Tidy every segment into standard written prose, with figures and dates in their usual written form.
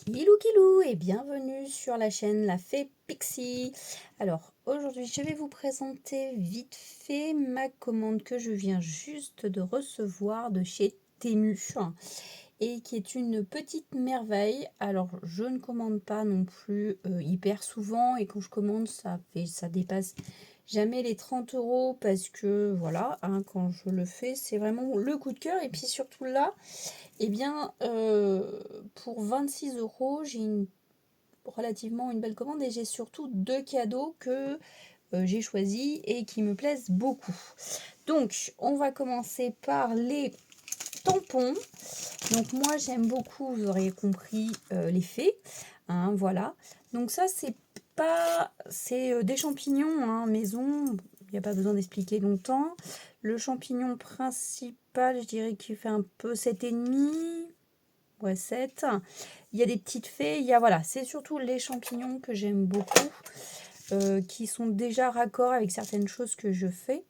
Kilou et bienvenue sur la chaîne La Fée Pixie. Alors aujourd'hui je vais vous présenter vite fait ma commande que je viens juste de recevoir de chez Temu et qui est une petite merveille. Alors je ne commande pas non plus hyper souvent et quand je commande ça dépasse jamais les 30 € parce que voilà, hein, quand je le fais c'est vraiment le coup de cœur. Et puis surtout là, eh bien, pour 26 €, j'ai relativement une belle commande et j'ai surtout 2 cadeaux que j'ai choisis et qui me plaisent beaucoup. Donc, on va commencer par les tampons. Donc, moi, j'aime beaucoup, vous auriez compris, les fées. Hein, voilà. Donc, ça, c'est des champignons, hein, maison. Il n'y a pas besoin d'expliquer longtemps. Le champignon principal, je dirais qu'il fait un peu 7,5. Ouais, 7. Il y a des petites fées. Voilà, c'est surtout les champignons que j'aime beaucoup, qui sont déjà raccords avec certaines choses que je fais.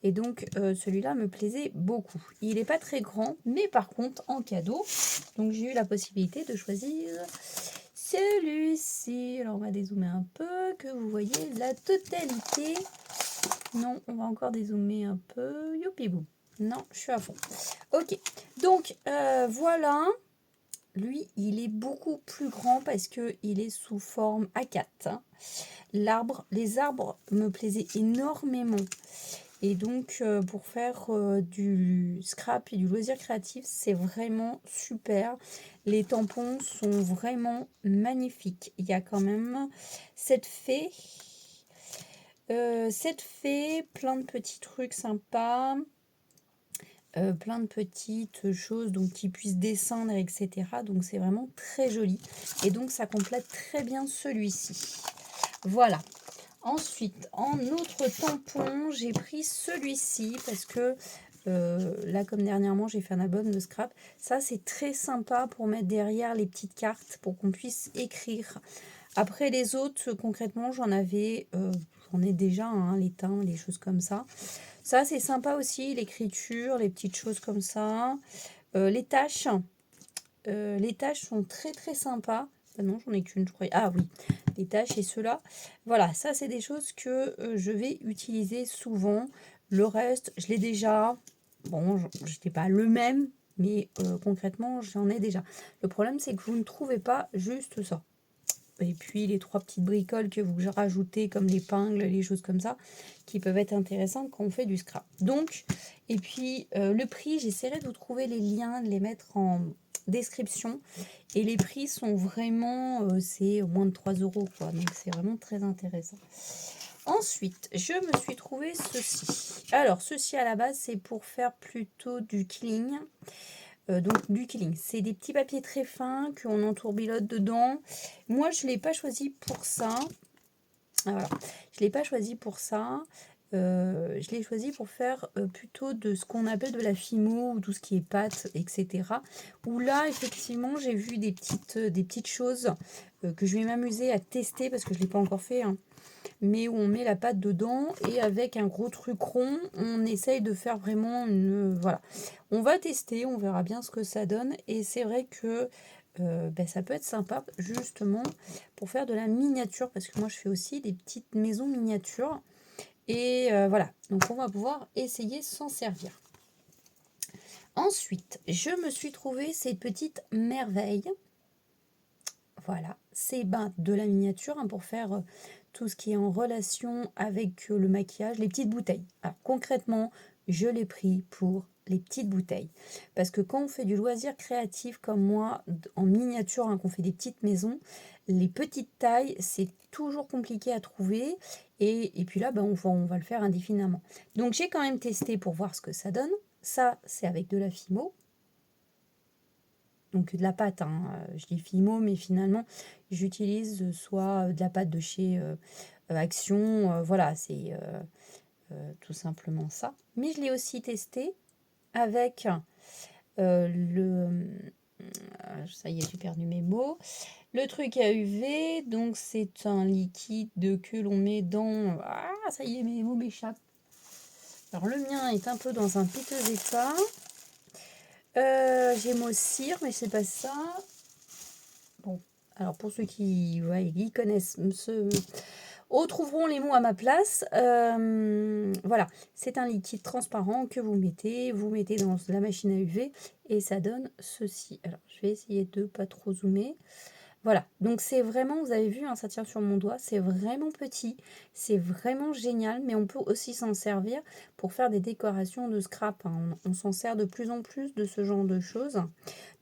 Et donc, celui-là me plaisait beaucoup. Il n'est pas très grand, mais par contre, en cadeau, donc j'ai eu la possibilité de choisir celui-ci. Alors, on va dézoomer un peu, que vous voyez la totalité. Non, on va encore dézoomer un peu. Youpi bou. Non, je suis à fond. Ok, donc voilà. Lui, il est beaucoup plus grand parce qu'il est sous forme A4. Hein. Les arbres me plaisaient énormément. Et donc, pour faire du scrap et du loisir créatif, c'est vraiment super. Les tampons sont vraiment magnifiques. Il y a quand même cette fée, plein de petits trucs sympas. Plein de petites choses donc qui puissent descendre, etc. Donc c'est vraiment très joli. Et donc ça complète très bien celui-ci. Voilà. Ensuite, en autre tampon, j'ai pris celui-ci parce que là, comme dernièrement, j'ai fait un album de scrap. Ça, c'est très sympa pour mettre derrière les petites cartes pour qu'on puisse écrire. Après les autres, concrètement, j'en ai déjà, hein, les teints, les choses comme ça. Ça, c'est sympa aussi, l'écriture, les petites choses comme ça. Les tâches. Les tâches sont très très sympas. Ah non, j'en ai qu'une, je crois. Ah oui, les tâches et ceux-là. Voilà, ça, c'est des choses que je vais utiliser souvent. Le reste, je l'ai déjà. Bon, je n'ai pas le même, mais concrètement, j'en ai déjà. Le problème, c'est que vous ne trouvez pas juste ça. Et puis les 3 petites bricoles que vous rajoutez comme l'épingle, les choses comme ça, qui peuvent être intéressantes quand on fait du scrap. Donc, et puis le prix, j'essaierai de vous trouver les liens, de les mettre en description. Et les prix sont vraiment, c'est moins de 3 € quoi. Donc c'est vraiment très intéressant. Ensuite, je me suis trouvé ceci. Alors, ceci à la base, c'est pour faire plutôt du killing. Donc du killing, c'est des petits papiers très fins qu'on entourbilote dedans. Moi, je ne l'ai pas choisi pour ça. Ah, voilà. Je ne l'ai pas choisi pour ça. Je l'ai choisi pour faire plutôt de ce qu'on appelle de la fimo, ou tout ce qui est pâte, etc. Où là, effectivement, j'ai vu des petites choses que je vais m'amuser à tester parce que je ne l'ai pas encore fait. Hein, mais où on met la pâte dedans et avec un gros truc rond, on essaye de faire vraiment une... Voilà. On va tester, on verra bien ce que ça donne. Et c'est vrai que ça peut être sympa, justement, pour faire de la miniature. Parce que moi, je fais aussi des petites maisons miniatures. Et voilà, donc on va pouvoir essayer s'en servir. Ensuite, je me suis trouvé ces petites merveilles. Voilà, c'est de la miniature hein, pour faire tout ce qui est en relation avec le maquillage, les petites bouteilles. Alors, concrètement, je l'ai pris pour les petites bouteilles. Parce que quand on fait du loisir créatif comme moi, en miniature, hein, qu'on fait des petites maisons, les petites tailles, c'est toujours compliqué à trouver. Et puis là, on va le faire indéfiniment. Donc j'ai quand même testé pour voir ce que ça donne. Ça, c'est avec de la Fimo. Donc de la pâte, hein. Je dis Fimo, mais finalement, j'utilise soit de la pâte de chez Action. Voilà, c'est tout simplement ça. Mais je l'ai aussi testé avec ça y est, j'ai perdu mes mots. Le truc à UV, donc c'est un liquide que l'on met dans... Ah, ça y est, mes mots m'échappent. Alors le mien est un peu dans un piteux état. J'ai mot cire, mais c'est pas ça. Bon, Alors pour ceux qui, ouais, qui connaissent trouveront les mots à ma place. Voilà, c'est un liquide transparent que vous mettez dans la machine à UV et ça donne ceci. Alors je vais essayer de pas trop zoomer. Voilà, donc c'est vraiment, vous avez vu, hein, ça tient sur mon doigt, c'est vraiment petit, c'est vraiment génial, mais on peut aussi s'en servir pour faire des décorations de scrap, hein. On s'en sert de plus en plus de ce genre de choses.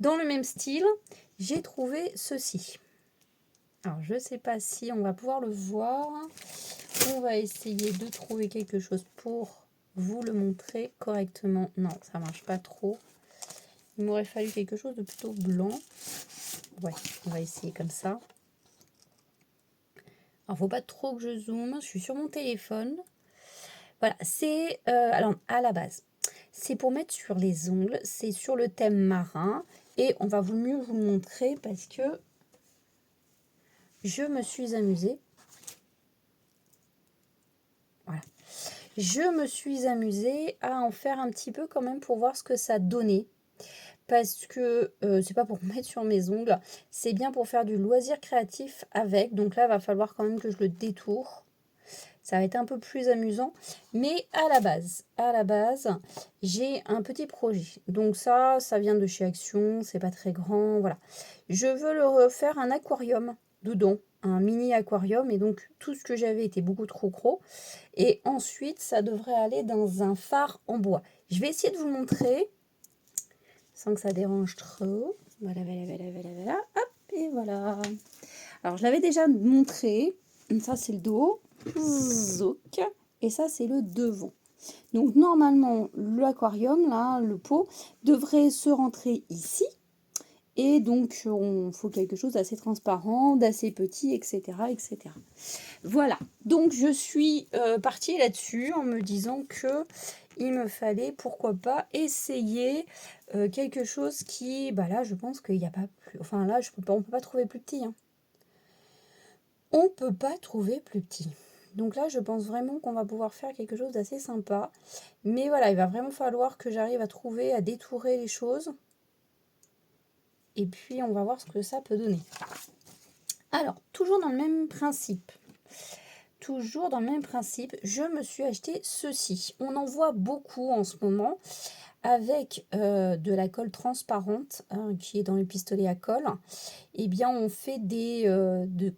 Dans le même style, j'ai trouvé ceci. Alors, je ne sais pas si on va pouvoir le voir. On va essayer de trouver quelque chose pour vous le montrer correctement. Non, ça ne marche pas trop. Il m'aurait fallu quelque chose de plutôt blanc. Ouais, on va essayer comme ça. Alors, faut pas trop que je zoome. Je suis sur mon téléphone. Voilà, c'est... alors, à la base, c'est pour mettre sur les ongles. C'est sur le thème marin. Et on va mieux vous le montrer parce que je me suis amusée. Voilà. Je me suis amusée à en faire un petit peu quand même pour voir ce que ça donnait. Parce que c'est pas pour mettre sur mes ongles, c'est bien pour faire du loisir créatif avec. Donc là, il va falloir quand même que je le détourne. Ça va être un peu plus amusant. Mais à la base, j'ai un petit projet. Donc ça vient de chez Action, c'est pas très grand, voilà. Je veux le refaire un aquarium dedans, un mini aquarium. Et donc tout ce que j'avais était beaucoup trop gros. Et ensuite, ça devrait aller dans un phare en bois. Je vais essayer de vous le montrer sans que ça dérange trop. Voilà. Hop, et voilà. Alors, je l'avais déjà montré. Ça, c'est le dos. Zouk. Et ça, c'est le devant. Donc, normalement, l'aquarium, là, le pot, devrait se rentrer ici. Et donc, il faut quelque chose d'assez transparent, d'assez petit, etc., etc. Voilà. Donc, je suis partie là-dessus en me disant que il me fallait, pourquoi pas, essayer quelque chose qui... Bah là, je pense qu'il n'y a pas plus... Enfin, là, on peut pas trouver plus petit. Hein. On peut pas trouver plus petit. Donc là, je pense vraiment qu'on va pouvoir faire quelque chose d'assez sympa. Mais voilà, il va vraiment falloir que j'arrive à trouver, à détourer les choses. Et puis, on va voir ce que ça peut donner. Alors, toujours dans le même principe. Je me suis acheté ceci. On en voit beaucoup en ce moment avec de la colle transparente hein, qui est dans les pistolets à colle. Eh bien, on fait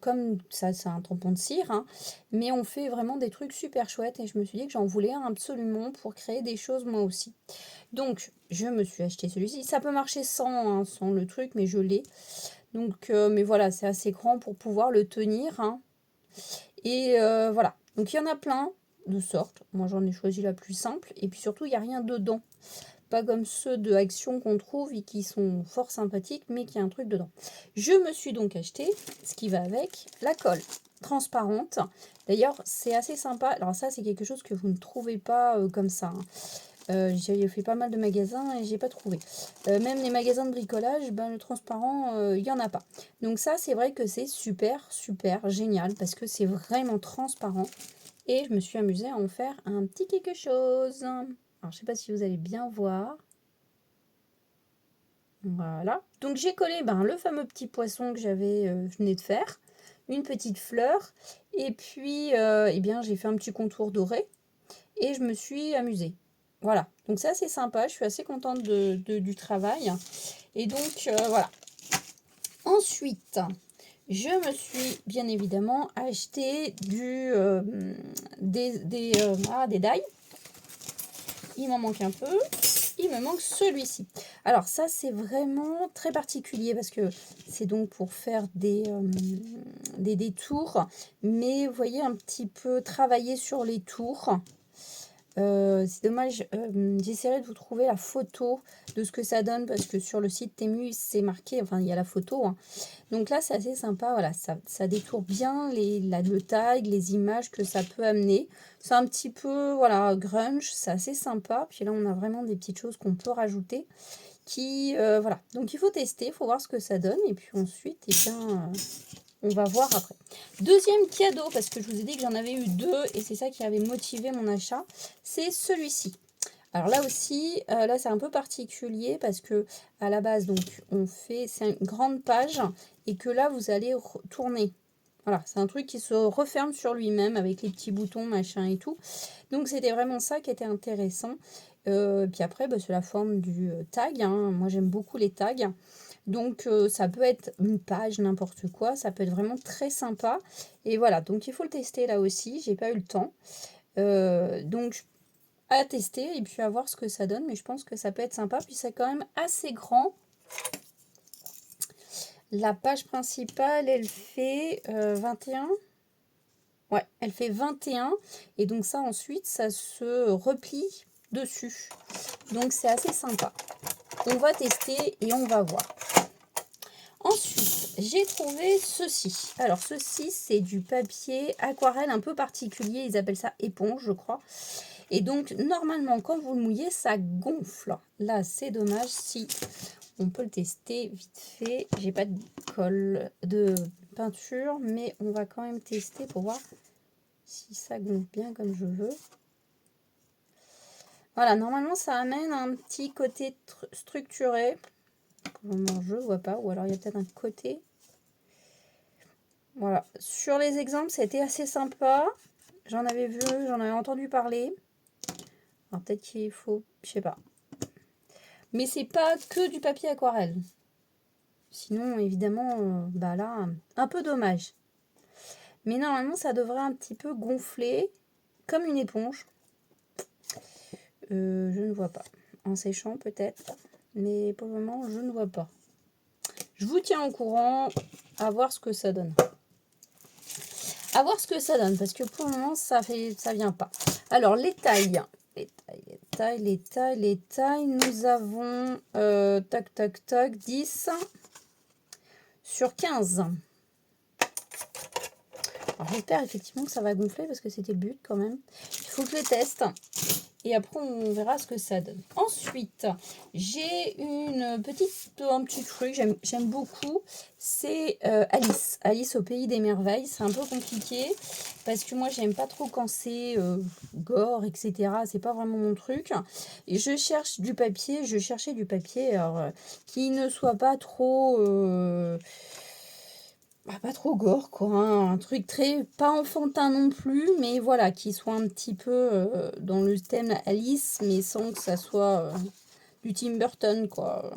comme ça, c'est un tampon de cire, hein, mais on fait vraiment des trucs super chouettes et je me suis dit que j'en voulais un absolument pour créer des choses moi aussi. Donc, je me suis acheté celui-ci. Ça peut marcher sans le truc, mais je l'ai. Donc, mais voilà, c'est assez grand pour pouvoir le tenir. Hein. Et voilà. Donc, il y en a plein de sortes. Moi, j'en ai choisi la plus simple. Et puis surtout, il n'y a rien dedans. Pas comme ceux de Action qu'on trouve et qui sont fort sympathiques, mais qui a un truc dedans. Je me suis donc acheté ce qui va avec, la colle transparente. D'ailleurs, c'est assez sympa. Alors ça, c'est quelque chose que vous ne trouvez pas comme ça. Hein. J'ai fait pas mal de magasins et j'ai pas trouvé. Même les magasins de bricolage, ben, le transparent, il n'y en a pas. Donc ça, c'est vrai que c'est super, super génial parce que c'est vraiment transparent. Et je me suis amusée à en faire un petit quelque chose. Alors, je ne sais pas si vous allez bien voir. Voilà. Donc, j'ai collé le fameux petit poisson que je venais de faire. Une petite fleur. Et puis, eh bien, j'ai fait un petit contour doré. Et je me suis amusée. Voilà. Donc, ça, c'est sympa. Je suis assez contente du travail. Et donc, voilà. Ensuite, je me suis bien évidemment acheté des die. Il m'en manque un peu. Il me manque celui-ci. Alors ça, c'est vraiment très particulier parce que c'est donc pour faire des détours. Mais vous voyez, un petit peu travailler sur les tours. C'est dommage, j'essaierai de vous trouver la photo de ce que ça donne parce que sur le site Temu, c'est marqué, enfin il y a la photo. Hein. Donc là, c'est assez sympa, voilà, ça détourne bien le tag, les images que ça peut amener. C'est un petit peu, voilà, grunge, c'est assez sympa. Puis là, on a vraiment des petites choses qu'on peut rajouter voilà. Donc il faut tester, il faut voir ce que ça donne. Et puis ensuite, eh bien... on va voir après. Deuxième cadeau, parce que je vous ai dit que j'en avais eu deux et c'est ça qui avait motivé mon achat, c'est celui-ci. Alors là aussi, là c'est un peu particulier parce que à la base, donc c'est une grande page et que là vous allez tourner. Voilà, c'est un truc qui se referme sur lui-même avec les petits boutons, machin et tout. Donc c'était vraiment ça qui était intéressant. Puis après, bah, c'est la forme du tag, hein. Moi j'aime beaucoup les tags. Donc ça peut être une page, n'importe quoi. Ça peut être vraiment très sympa. Et voilà, donc il faut le tester là aussi. J'ai pas eu le temps. Donc à tester et puis à voir ce que ça donne. Mais je pense que ça peut être sympa. Puis c'est quand même assez grand. La page principale, elle fait 21. Ouais, elle fait 21. Et donc ça, ensuite, ça se replie dessus. Donc c'est assez sympa. On va tester et on va voir. Ensuite, j'ai trouvé ceci. Alors ceci, c'est du papier aquarelle un peu particulier. Ils appellent ça éponge, je crois. Et donc, normalement, quand vous le mouillez, ça gonfle. Là, c'est dommage. Si on peut le tester vite fait. J'ai pas de colle, de peinture, mais on va quand même tester pour voir si ça gonfle bien comme je veux. Voilà, normalement, ça amène un petit côté structuré. Pour le moment, je vois pas. Ou alors, il y a peut-être un côté. Voilà. Sur les exemples, c'était assez sympa. J'en avais vu, j'en avais entendu parler. Alors, peut-être qu'il faut... Je sais pas. Mais c'est pas que du papier aquarelle. Sinon, évidemment, bah là, un peu dommage. Mais normalement, ça devrait un petit peu gonfler, comme une éponge. Je ne vois pas. En séchant, peut-être. Mais pour le moment, je ne vois pas. Je vous tiens au courant, à voir ce que ça donne. À voir ce que ça donne, parce que pour le moment, ça vient pas. Alors, les tailles. Les tailles. Nous avons, tac, tac, tac, 10 sur 15. Alors j'espère effectivement que ça va gonfler parce que c'était le but quand même. Il faut que je les teste et après on verra ce que ça donne. Ensuite, j'ai un petit truc, j'aime beaucoup, c'est Alice. Alice au pays des merveilles. C'est un peu compliqué parce que moi j'aime pas trop quand c'est gore, etc. C'est pas vraiment mon truc. Et je cherchais du papier alors, qui ne soit pas trop... pas trop gore, quoi, hein. Un truc pas enfantin non plus, mais voilà, qui soit un petit peu dans le thème Alice, mais sans que ça soit du Tim Burton, quoi.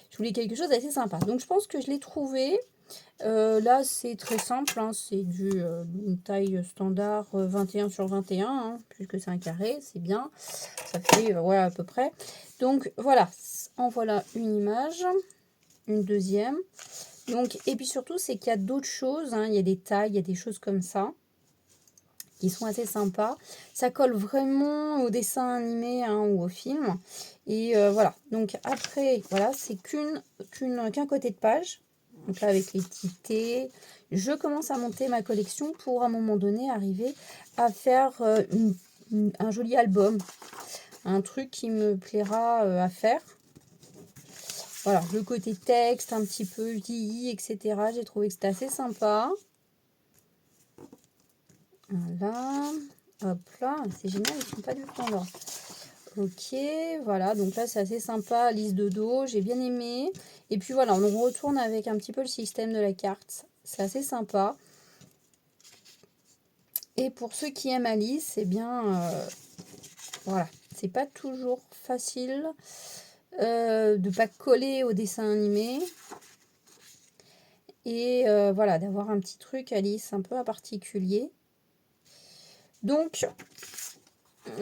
Je voulais quelque chose d'assez sympa. Donc je pense que je l'ai trouvé. Là, c'est très simple, hein. C'est une taille standard 21 sur 21, hein, puisque c'est un carré, c'est bien. Ça fait, ouais, à peu près. Donc voilà, en voilà une image, une deuxième. Donc, et puis surtout, c'est qu'il y a d'autres choses, hein. Il y a des tailles, il y a des choses comme ça, qui sont assez sympas. Ça colle vraiment au dessin animé, hein, ou au film. Et voilà. Donc après, voilà, c'est qu'un côté de page. Donc là, avec les tickets, je commence à monter ma collection pour, à un moment donné, arriver à faire un joli album. Un truc qui me plaira à faire. Voilà, le côté texte, un petit peu vieilli, etc. J'ai trouvé que c'était assez sympa. Voilà. Hop là, c'est génial, ils ne sont pas du tout en ordre. Ok, voilà, donc là c'est assez sympa, liste de dos, j'ai bien aimé. Et puis voilà, on retourne avec un petit peu le système de la carte. C'est assez sympa. Et pour ceux qui aiment Alice, eh bien, voilà, c'est pas toujours facile de pas coller au dessin animé. Et voilà, d'avoir un petit truc Alice un peu à particulier. Donc,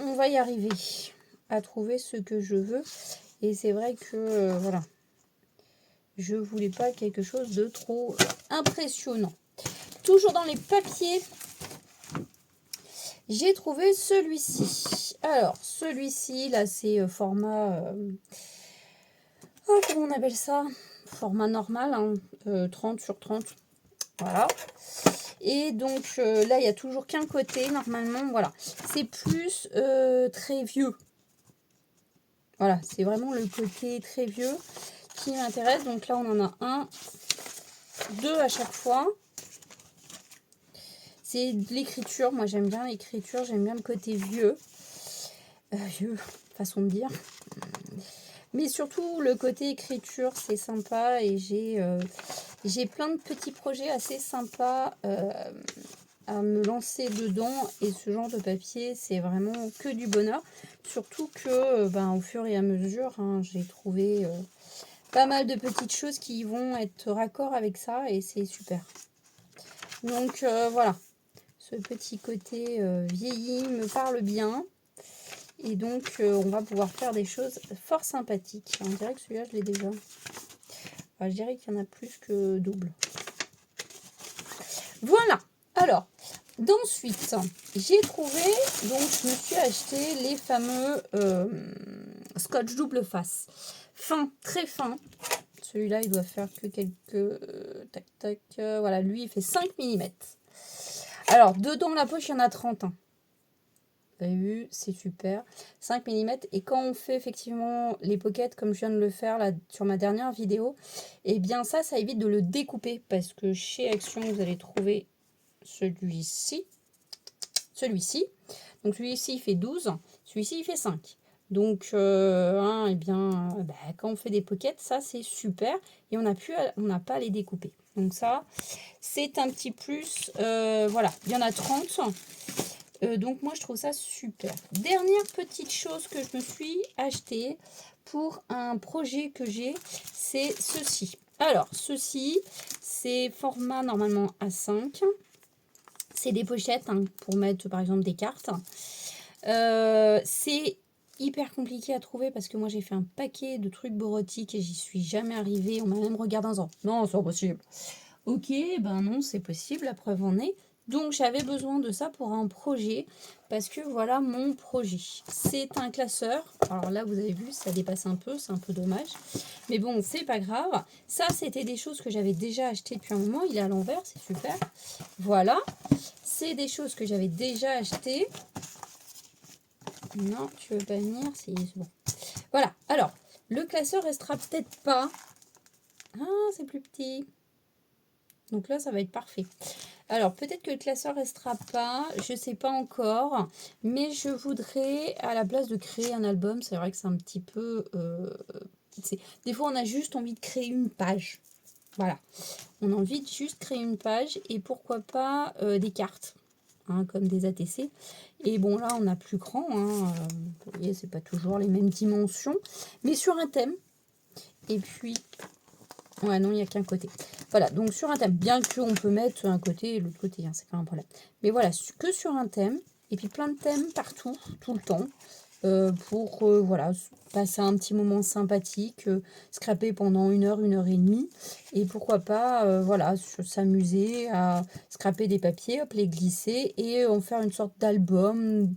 on va y arriver à trouver ce que je veux. Et c'est vrai que, voilà, je voulais pas quelque chose de trop impressionnant. Toujours dans les papiers, j'ai trouvé celui-ci. Alors, celui-ci, là, c'est format... comment on appelle ça? Format normal, hein, 30 sur 30. Voilà. Et donc là, il n'y a toujours qu'un côté, normalement. Voilà. C'est plus très vieux. Voilà, c'est vraiment le côté très vieux qui m'intéresse. Donc là, on en a un, deux à chaque fois. C'est de l'écriture. Moi, j'aime bien l'écriture. J'aime bien le côté vieux. Vieux. façon de dire. Mais surtout, le côté écriture, c'est sympa et j'ai plein de petits projets assez sympas à me lancer dedans. Et ce genre de papier, c'est vraiment que du bonheur. Surtout que, au fur et à mesure, hein, j'ai trouvé pas mal de petites choses qui vont être raccord avec ça et c'est super. Donc voilà, ce petit côté vieilli me parle bien. Et donc, on va pouvoir faire des choses fort sympathiques. On dirait que celui-là, je l'ai déjà. Enfin, je dirais qu'il y en a plus que double. Voilà. Alors, d'ensuite, j'ai trouvé, donc je me suis acheté les fameux scotch double face. Fin, très fin. Celui-là, il doit faire que quelques... tac, tac. Voilà, lui, il fait 5 mm. Alors, dedans la poche, il y en a 30. Vous avez vu, c'est super. 5 mm. Et quand on fait effectivement les pockets, comme je viens de le faire là sur ma dernière vidéo, eh bien ça évite de le découper. Parce que chez Action, vous allez trouver celui-ci. Celui-ci. Donc celui-ci, il fait 12. Celui-ci, il fait 5. Donc, eh bien, quand on fait des pockets, ça c'est super. Et on n'a pas à les découper. Donc ça, c'est un petit plus. Voilà, il y en a 30. Donc moi je trouve ça super. Dernière petite chose que je me suis acheté pour un projet que j'ai, c'est ceci. Alors ceci, c'est format normalement A5. C'est des pochettes pour mettre par exemple des cartes. C'est hyper compliqué à trouver parce que moi j'ai fait un paquet de trucs bureautiques et j'y suis jamais arrivée. On m'a même regardé en disant non, c'est impossible. Ok, ben non, c'est possible, la preuve en est. Donc j'avais besoin de ça pour un projet, parce que voilà mon projet. C'est un classeur. Alors là, vous avez vu, ça dépasse un peu, c'est un peu dommage. Mais bon, c'est pas grave. Ça, c'était des choses que j'avais déjà achetées depuis un moment. Il est à l'envers, c'est super. Voilà. C'est des choses que j'avais déjà achetées. Non, tu veux pas venir? C'est bon. Voilà. Alors, le classeur restera peut-être pas. Ah, c'est plus petit. Donc là, ça va être parfait. Alors, peut-être que le classeur restera pas, je ne sais pas encore, mais je voudrais, à la place de créer un album, c'est vrai que c'est un petit peu... des fois, on a juste envie de créer une page. Voilà. On a envie de juste créer une page et pourquoi pas des cartes, comme des ATC. Et bon, là, on a plus grand. Vous voyez, c'est pas toujours les mêmes dimensions, mais sur un thème. Et puis... Ouais, non, il n'y a qu'un côté. Voilà, donc sur un thème, bien qu'on peut mettre un côté et l'autre côté, c'est pas un problème. Mais voilà, que sur un thème, et puis plein de thèmes partout, tout le temps, pour voilà, passer un petit moment sympathique, scraper pendant 1 heure et demie, et pourquoi pas, voilà, s'amuser à scraper des papiers, hop, les glisser, et en faire une sorte d'album,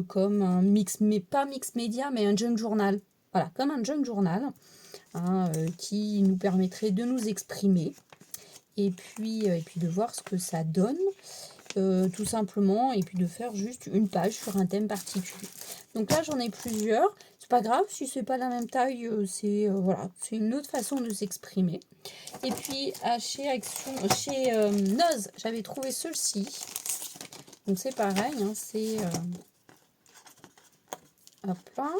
comme un mix, mais pas mix média, mais un junk journal. Voilà, comme un junk journal. Qui nous permettrait de nous exprimer et puis de voir ce que ça donne tout simplement et puis de faire juste une page sur un thème particulier. Donc là j'en ai plusieurs, c'est pas grave si c'est pas la même taille, c'est voilà, c'est une autre façon de s'exprimer. Et puis chez Action, chez Noz, j'avais trouvé ceci. Donc c'est pareil, c'est hop là.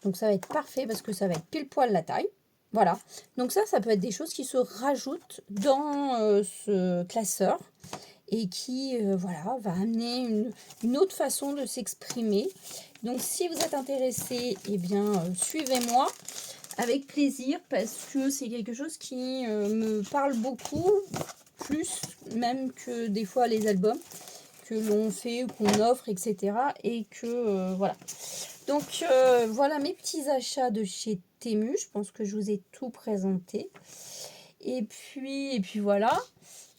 Donc ça va être parfait parce que ça va être pile poil la taille. Voilà. Donc ça peut être des choses qui se rajoutent dans ce classeur et qui voilà, va amener une autre façon de s'exprimer. Donc si vous êtes intéressé, eh bien suivez-moi avec plaisir parce que c'est quelque chose qui me parle beaucoup, plus même que des fois les albums que l'on fait, qu'on offre, etc. Et que voilà. Donc voilà mes petits achats de chez Temu. Je pense que je vous ai tout présenté. Et puis voilà.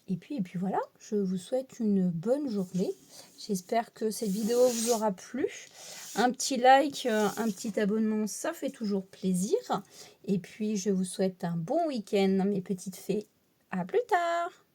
Et puis voilà. Je vous souhaite une bonne journée. J'espère que cette vidéo vous aura plu. Un petit like, un petit abonnement, ça fait toujours plaisir. Et puis je vous souhaite un bon week-end, mes petites fées. À plus tard!